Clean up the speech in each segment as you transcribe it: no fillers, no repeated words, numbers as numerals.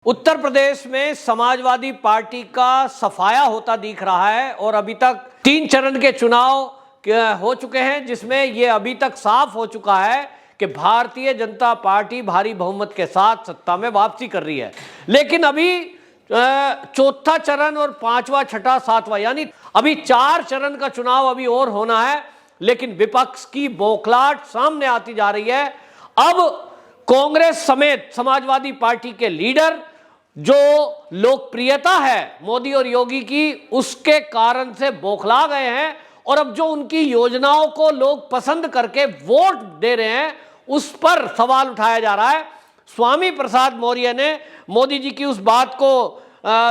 उत्तर प्रदेश में समाजवादी पार्टी का सफाया होता दिख रहा है और अभी तक 3 चरण के चुनाव हो चुके हैं, जिसमें यह अभी तक साफ हो चुका है कि भारतीय जनता पार्टी भारी बहुमत के साथ सत्ता में वापसी कर रही है। लेकिन अभी चौथा चरण और 5वां, छठा, 7वां यानी अभी 4 चरण का चुनाव अभी और होना है। लेकिन विपक्ष की बौखलाहट सामने आती जा रही है। अब कांग्रेस समेत समाजवादी पार्टी के लीडर जो लोकप्रियता है मोदी और योगी की, उसके कारण से बौखला गए हैं और अब जो उनकी योजनाओं को लोग पसंद करके वोट दे रहे हैं उस पर सवाल उठाया जा रहा है। स्वामी प्रसाद मौर्य ने मोदी जी की उस बात को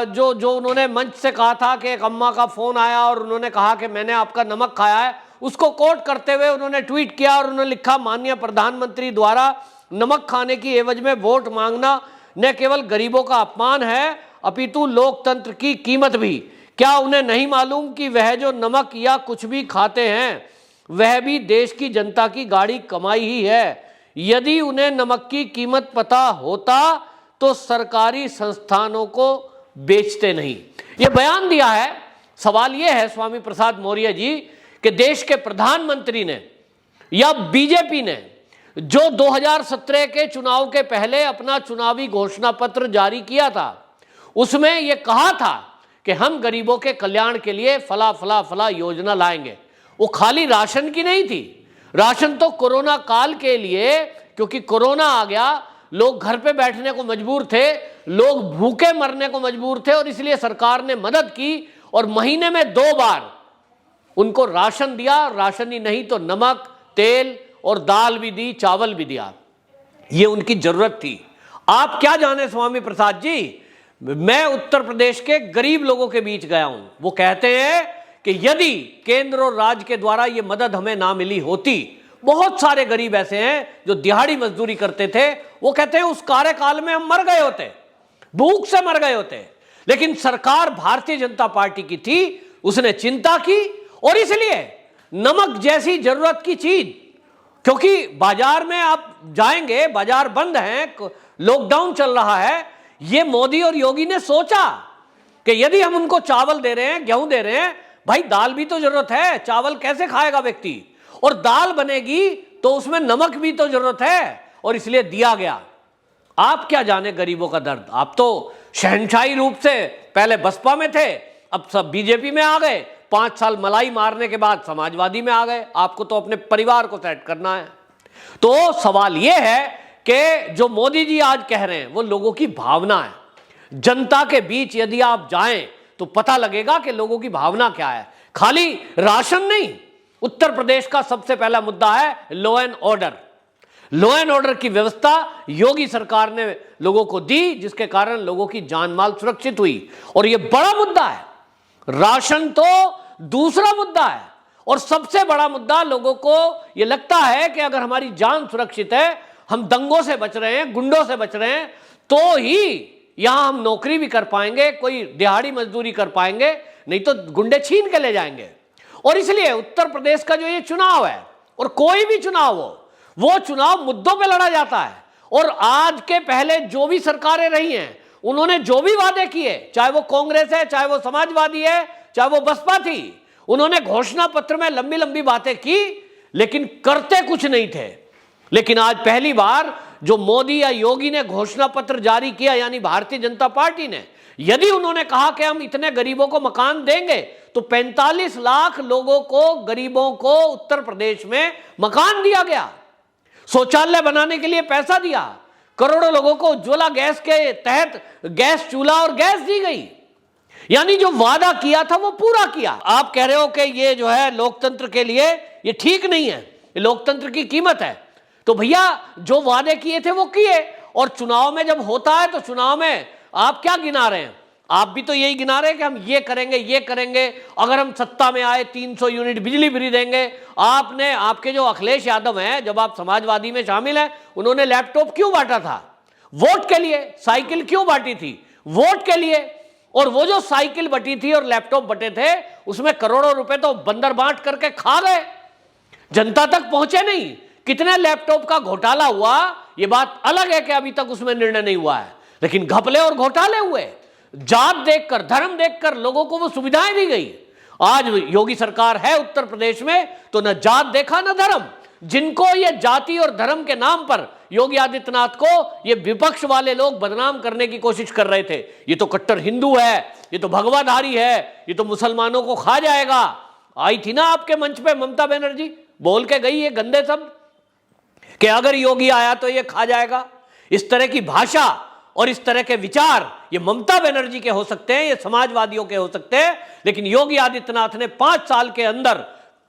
जो उन्होंने मंच से कहा था कि एक अम्मा का फोन आया और उन्होंने कहा कि मैंने आपका नमक खाया है, उसको कोट करते हुए उन्होंने ट्वीट किया और उन्होंने लिखा, माननीय प्रधानमंत्री द्वारा नमक खाने की एवज में वोट मांगना न केवल गरीबों का अपमान है अपितु लोकतंत्र की कीमत भी। क्या उन्हें नहीं मालूम कि वह जो नमक या कुछ भी खाते हैं वह भी देश की जनता की गाढ़ी कमाई ही है। यदि उन्हें नमक की कीमत पता होता तो सरकारी संस्थानों को बेचते नहीं। यह बयान दिया है। सवाल यह है स्वामी प्रसाद मौर्य जी कि देश के प्रधानमंत्री ने या बीजेपी ने जो 2017 के चुनाव के पहले अपना चुनावी घोषणा पत्र जारी किया था, उसमें यह कहा था कि हम गरीबों के कल्याण के लिए फला फला फला योजना लाएंगे। वो खाली राशन की नहीं थी। राशन तो कोरोना काल के लिए, क्योंकि कोरोना आ गया, लोग घर पे बैठने को मजबूर थे, लोग भूखे मरने को मजबूर थे और इसलिए सरकार ने मदद की और महीने में 2 बार उनको राशन दिया। राशन ही नहीं तो नमक, तेल और दाल भी दी, चावल भी दिया। ये उनकी जरूरत थी। आप क्या जाने स्वामी प्रसाद जी, मैं उत्तर प्रदेश के गरीब लोगों के बीच गया हूं। वो कहते हैं कि यदि केंद्र और राज्य के द्वारा ये मदद हमें ना मिली होती, बहुत सारे गरीब ऐसे हैं जो दिहाड़ी मजदूरी करते थे, वो कहते हैं उस कार्यकाल में हम मर गए होते, भूख से मर गए होते। लेकिन सरकार भारतीय जनता पार्टी की थी, उसने चिंता की और इसलिए नमक जैसी जरूरत की चीज, क्योंकि बाजार में आप जाएंगे, बाजार बंद है, लॉकडाउन चल रहा है, ये मोदी और योगी ने सोचा कि यदि हम उनको चावल दे रहे हैं, गेहूं दे रहे हैं, भाई दाल भी तो जरूरत है, चावल कैसे खाएगा व्यक्ति, और दाल बनेगी तो उसमें नमक भी तो जरूरत है, और इसलिए दिया गया। आप क्या जाने गरीबों का दर्द। आप तो शहंशाही रूप से पहले बसपा में थे, अब सब बीजेपी में आ गए, 5 साल मलाई मारने के बाद समाजवादी में आ गए। आपको तो अपने परिवार को सेट करना है। तो सवाल यह है कि जो मोदी जी आज कह रहे हैं वो लोगों की भावना है। जनता के बीच यदि आप जाएं तो पता लगेगा कि लोगों की भावना क्या है। खाली राशन नहीं, उत्तर प्रदेश का सबसे पहला मुद्दा है law and order. Law and order की व्यवस्था योगी सरकार ने लोगों को दी, जिसके कारण लोगों की जान माल सुरक्षित हुई और यह बड़ा मुद्दा है। राशन तो दूसरा मुद्दा है और सबसे बड़ा मुद्दा लोगों को यह लगता है कि अगर हमारी जान सुरक्षित है, हम दंगों से बच रहे हैं, गुंडों से बच रहे हैं, तो ही यहां हम नौकरी भी कर पाएंगे, कोई दिहाड़ी मजदूरी कर पाएंगे, नहीं तो गुंडे छीन के ले जाएंगे। और इसलिए उत्तर प्रदेश का जो ये चुनाव है, और कोई भी चुनाव हो, वो चुनाव मुद्दों पे लड़ा जाता है। और आज के पहले जो भी सरकारें रही हैं, उन्होंने जो भी वादे किए, चाहे वो कांग्रेस है, चाहे वो समाजवादी है, चाहे वो बसपा थी, उन्होंने घोषणा पत्र में लंबी लंबी बातें की, लेकिन करते कुछ नहीं थे। लेकिन आज पहली बार जो मोदी या योगी ने घोषणा पत्र जारी किया, यानी भारतीय जनता पार्टी ने, यदि उन्होंने कहा कि हम इतने गरीबों को मकान देंगे, तो 45 लाख लोगों को, गरीबों को उत्तर प्रदेश में मकान दिया गया। शौचालय बनाने के लिए पैसा दिया। करोड़ों लोगों को उज्ज्वला गैस के तहत गैस चूल्हा और गैस दी गई। यानी जो वादा किया था वो पूरा किया। आप कह रहे हो कि ये जो है लोकतंत्र के लिए ये ठीक नहीं है, ये लोकतंत्र की कीमत है। तो भैया जो वादे किए थे वो किए, और चुनाव में जब होता है तो चुनाव में आप क्या गिना रहे हैं? आप भी तो यही गिना रहे हैं कि हम ये करेंगे, ये करेंगे, अगर हम सत्ता में आए 300 यूनिट बिजली फ्री देंगे। आपने, आपके जो अखिलेश यादव हैं, जब आप समाजवादी में शामिल हैं, उन्होंने लैपटॉप क्यों बांटा था? वोट के लिए। साइकिल क्यों बांटी थी? वोट के लिए। और वो जो साइकिल बटी थी और लैपटॉप बटे थे, उसमें करोड़ों रुपए तो बंदर बांट करके खा गए, जनता तक पहुंचे नहीं। कितने लैपटॉप का घोटाला हुआ, ये बात अलग है कि अभी तक उसमें निर्णय नहीं हुआ है, लेकिन घपले और घोटाले हुए, जात देखकर, धर्म देखकर लोगों को वो सुविधाएं दी गई। आज योगी सरकार है उत्तर प्रदेश में तो न जात देखा न धर्म। जिनको ये जाति और धर्म के नाम पर योगी आदित्यनाथ को ये विपक्ष वाले लोग बदनाम करने की कोशिश कर रहे थे, ये तो कट्टर हिंदू है, ये तो भगवाधारी है, ये तो मुसलमानों को खा जाएगा। आई थी ना आपके मंच पे ममता बनर्जी, बोल के गई ये गंदे शब्द कि अगर योगी आया तो ये खा जाएगा। इस तरह की भाषा और इस तरह के विचार ये ममता बनर्जी के हो सकते हैं, ये समाजवादियों के हो सकते हैं, लेकिन योगी आदित्यनाथ ने 5 साल के अंदर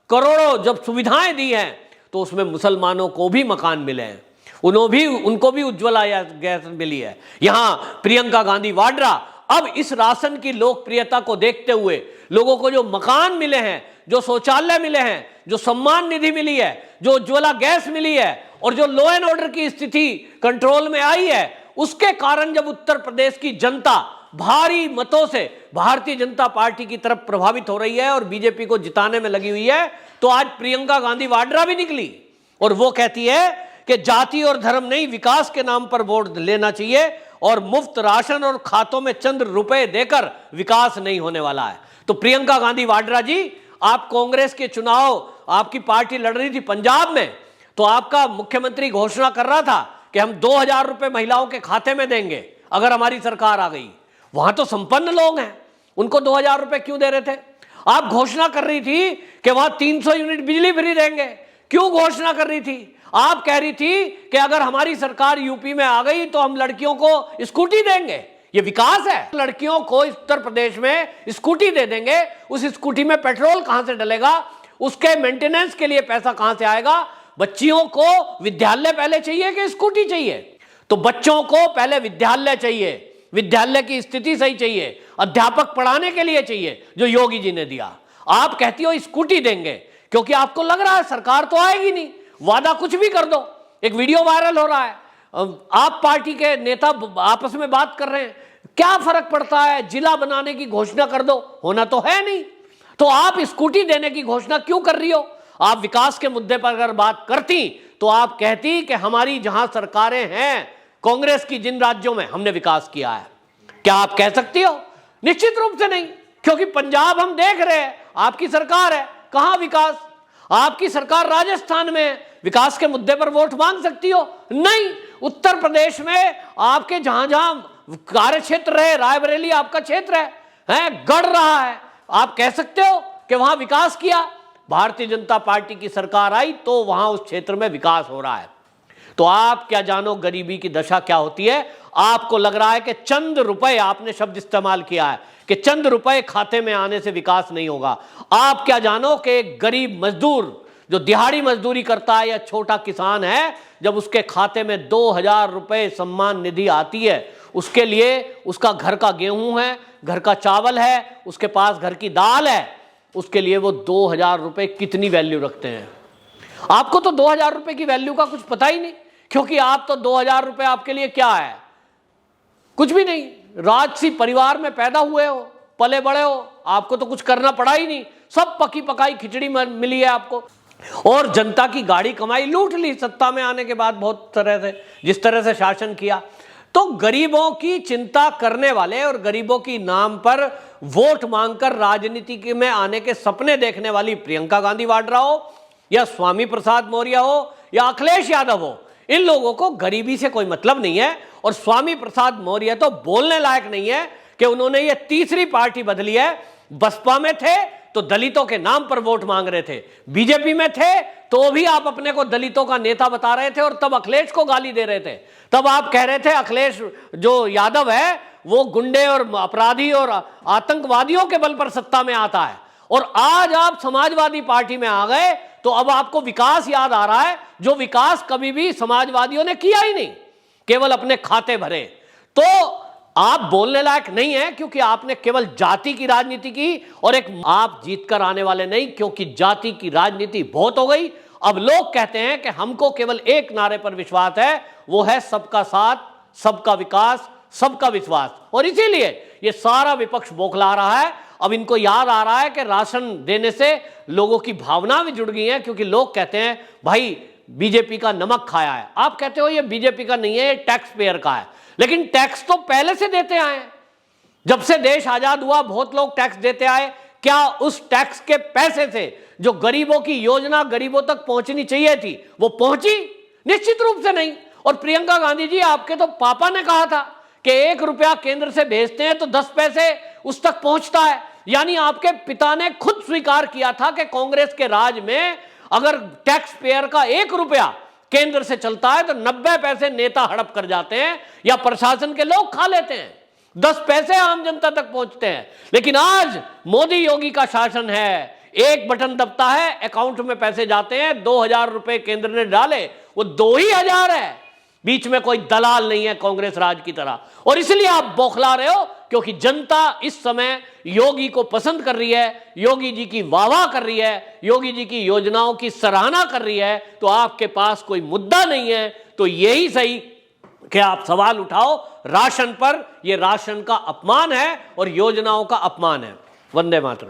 करोड़ों जब सुविधाएं दी हैं तो उसमें मुसलमानों को भी मकान मिले हैं, उनको भी उज्ज्वला गैस मिली है। यहां प्रियंका गांधी वाड्रा अब इस राशन की लोकप्रियता को देखते हुए लोगों को जो मकान मिले हैं, जो शौचालय मिले हैं, जो सम्मान निधि मिली है, जो उज्ज्वला गैस मिली है और जो लॉ एंड ऑर्डर की स्थिति कंट्रोल में आई है, उसके कारण जब उत्तर प्रदेश की जनता भारी मतों से भारतीय जनता पार्टी की तरफ प्रभावित हो रही है और बीजेपी को जिताने में लगी हुई है, तो आज प्रियंका गांधी वाड्रा भी निकली और वो कहती है कि जाति और धर्म नहीं, विकास के नाम पर वोट लेना चाहिए और मुफ्त राशन और खातों में चंद रुपए देकर विकास नहीं होने वाला है। तो प्रियंका गांधी वाड्रा जी, आप कांग्रेस के चुनाव, आपकी पार्टी लड़ रही थी पंजाब में, तो आपका मुख्यमंत्री घोषणा कर रहा था कि हम 2000 रुपए महिलाओं के खाते में देंगे अगर हमारी सरकार आ गई। वहां तो संपन्न लोग हैं, उनको 2000 रुपए क्यों दे रहे थे? आप घोषणा कर रही थी कि वहां 300 यूनिट बिजली फ्री देंगे, क्यों घोषणा कर रही थी? आप कह रही थी कि अगर हमारी सरकार यूपी में आ गई तो हम लड़कियों को स्कूटी देंगे। ये विकास है? लड़कियों को उत्तर प्रदेश में स्कूटी दे देंगे, उस स्कूटी में पेट्रोल कहां से डलेगा? उसके मेंटेनेंस के लिए पैसा कहां से आएगा? बच्चियों को विद्यालय पहले चाहिए कि स्कूटी चाहिए? तो बच्चों को पहले विद्यालय चाहिए, विद्यालय की स्थिति सही चाहिए, अध्यापक पढ़ाने के लिए चाहिए, जो योगी जी ने दिया। आप कहती हो स्कूटी देंगे क्योंकि आपको लग रहा है सरकार तो आएगी नहीं, वादा कुछ भी कर दो। एक वीडियो वायरल हो रहा है, आप पार्टी के नेता आपस में बात कर रहे हैं, क्या फर्क पड़ता है, जिला बनाने की घोषणा कर दो, होना तो है नहीं। तो आप स्कूटी देने की घोषणा क्यों कर रही हो? आप विकास के मुद्दे पर अगर बात करती तो आप कहती कि हमारी जहां सरकारें हैं कांग्रेस की, जिन राज्यों में हमने विकास किया है। क्या आप कह सकती हो? निश्चित रूप से नहीं, क्योंकि पंजाब हम देख रहे हैं, आपकी सरकार है, कहां विकास? आपकी सरकार राजस्थान में, विकास के मुद्दे पर वोट मांग सकती हो? नहीं। उत्तर प्रदेश में आपके जहां जहां कार्य क्षेत्र है, रायबरेली आपका क्षेत्र है, गढ़ रहा है, आप कह सकते हो कि वहां विकास किया? भारतीय जनता पार्टी की सरकार आई तो वहां उस क्षेत्र में विकास हो रहा है। तो आप क्या जानो गरीबी की दशा क्या होती है? आपको लग रहा है कि चंद रुपए, आपने शब्द इस्तेमाल किया है कि चंद रुपए खाते में आने से विकास नहीं होगा। आप क्या जानो कि एक गरीब मजदूर जो दिहाड़ी मजदूरी करता है या छोटा किसान है, जब उसके खाते में 2000 रुपए सम्मान निधि आती है, उसके लिए उसका घर का गेहूं है, घर का चावल है, उसके पास घर की दाल है, उसके लिए वो 2000 रुपए कितनी वैल्यू रखते हैं। आपको तो 2000 रुपए की वैल्यू का कुछ पता ही नहीं, क्योंकि आप तो 2000 रुपए आपके लिए क्या है? कुछ भी नहीं। राजसी परिवार में पैदा हुए हो, पले बड़े हो, आपको तो कुछ करना पड़ा ही नहीं, सब पकी पकाई खिचड़ी मिली है आपको। और जनता की गाड़ी कमाई लूट ली सत्ता में आने के बाद, बहुत तरह से जिस तरह से शासन किया। तो गरीबों की चिंता करने वाले और गरीबों की नाम पर वोट मांगकर राजनीति में आने के सपने देखने वाली प्रियंका गांधी वाड्रा हो या स्वामी प्रसाद मौर्य हो या अखिलेश यादव हो, इन लोगों को गरीबी से कोई मतलब नहीं है। और स्वामी प्रसाद मौर्य तो बोलने लायक नहीं है कि उन्होंने ये तीसरी पार्टी बदली है। बसपा में थे तो दलितों के नाम पर वोट मांग रहे थे, बीजेपी में थे तो भी आप अपने को दलितों का नेता बता रहे थे और तब अखिलेश को गाली दे रहे थे। तब आप कह रहे थे अखिलेश जो यादव है वो गुंडे और अपराधी और आतंकवादियों के बल पर सत्ता में आता है। और आज आप समाजवादी पार्टी में आ गए तो अब आपको विकास याद आ रहा है, जो विकास कभी भी समाजवादियों ने किया ही नहीं, केवल अपने खाते भरे। तो आप बोलने लायक नहीं है, क्योंकि आपने केवल जाति की राजनीति की और एक आप जीत कर आने वाले नहीं, क्योंकि जाति की राजनीति बहुत हो गई। अब लोग कहते हैं कि हमको केवल एक नारे पर विश्वास है, वो है सबका साथ, सबका विकास, सबका विश्वास। और इसीलिए ये सारा विपक्ष बौखला रहा है। अब इनको याद आ रहा है कि राशन देने से लोगों की भावना भी जुड़ गई है, क्योंकि लोग कहते हैं भाई बीजेपी का नमक खाया है। आप कहते हो ये बीजेपी का नहीं है, ये टैक्स पेयर का है। लेकिन टैक्स तो पहले से देते आए हैं। जब से देश आजाद हुआ बहुत लोग टैक्स देते आए। क्या उस टैक्स के पैसे से जो गरीबों की योजना गरीबों तक पहुंचनी चाहिए थी वो पहुंची? निश्चित रूप से नहीं। और प्रियंका गांधी जी, आपके तो पापा ने कहा था कि 1 रुपया केंद्र से भेजते हैं तो 10 पैसे उस तक पहुंचता है। यानी आपके पिता ने खुद स्वीकार किया था कि कांग्रेस के राज में अगर टैक्स पेयर का 1 रुपया केंद्र से चलता है तो 90 पैसे नेता हड़प कर जाते हैं या प्रशासन के लोग खा लेते हैं, 10 पैसे आम जनता तक पहुंचते हैं। लेकिन आज मोदी योगी का शासन है, एक बटन दबता है, अकाउंट में पैसे जाते हैं। 2000 रुपए केंद्र ने डाले, वो 2000 है, बीच में कोई दलाल नहीं है कांग्रेस राज की तरह। और इसलिए आप बौखला रहे हो क्योंकि जनता इस समय योगी को पसंद कर रही है, योगी जी की वाह कर रही है, योगी जी की योजनाओं की सराहना कर रही है। तो आपके पास कोई मुद्दा नहीं है, तो यही सही कि आप सवाल उठाओ राशन पर। यह राशन का अपमान है और योजनाओं का अपमान है। वंदे मातरम।